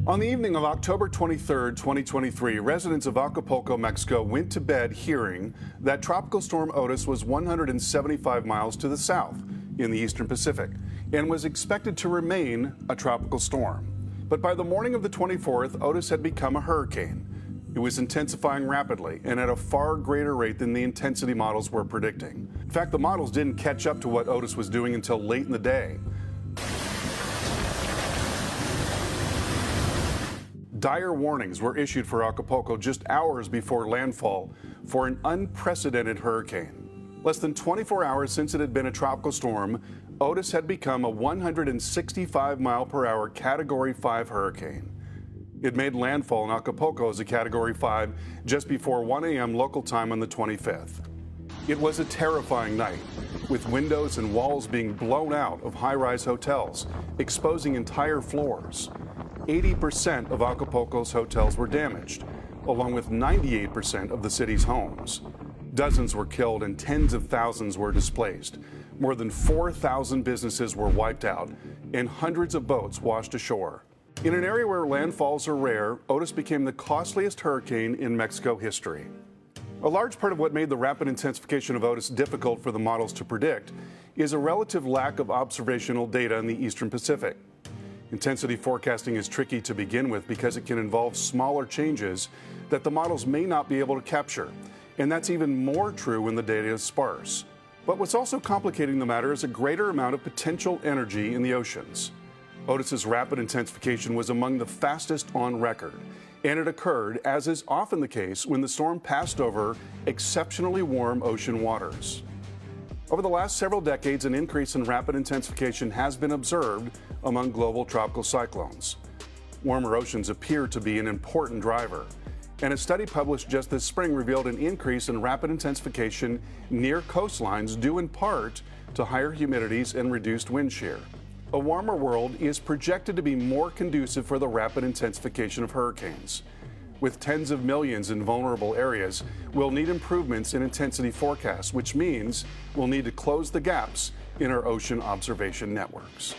On the evening of October 23, 2023, residents of Acapulco, Mexico went to bed hearing that Tropical Storm Otis was 175 miles to the south in the eastern Pacific and was expected to remain a tropical storm. But by the morning of the 24th, Otis had become a hurricane. It was intensifying rapidly and at a far greater rate than the intensity models were predicting. In fact, the models didn't catch up to what Otis was doing until late in the day. Dire warnings were issued for Acapulco just hours before landfall for an unprecedented hurricane. Less than 24 hours since it had been a tropical storm, Otis had become a 165-mile-per-hour Category 5 hurricane. It made landfall in Acapulco as a Category 5 just before 1 a.m. local time on the 25th. It was a terrifying night, with windows and walls being blown out of high-rise hotels, exposing entire floors. 80% of Acapulco's hotels were damaged, along with 98% of the city's homes. Dozens were killed and tens of thousands were displaced. More than 4,000 businesses were wiped out, and hundreds of boats washed ashore. In an area where landfalls are rare, Otis became the costliest hurricane in Mexico history. A large part of what made the rapid intensification of Otis difficult for the models to predict is a relative lack of observational data in the eastern Pacific. Intensity forecasting is tricky to begin with because it can involve smaller changes that the models may not be able to capture, and that's even more true when the data is sparse. But what's also complicating the matter is a greater amount of potential energy in the oceans. Otis's rapid intensification was among the fastest on record, and it occurred, as is often the case, when the storm passed over exceptionally warm ocean waters. Over the last several decades, an increase in rapid intensification has been observed among global tropical cyclones. Warmer oceans appear to be an important driver, and a study published just this spring revealed an increase in rapid intensification near coastlines due in part to higher humidities and reduced wind shear. A warmer world is projected to be more conducive for the rapid intensification of hurricanes. With tens of millions in vulnerable areas, we'll need improvements in intensity forecasts, which means we'll need to close the gaps in our ocean observation networks.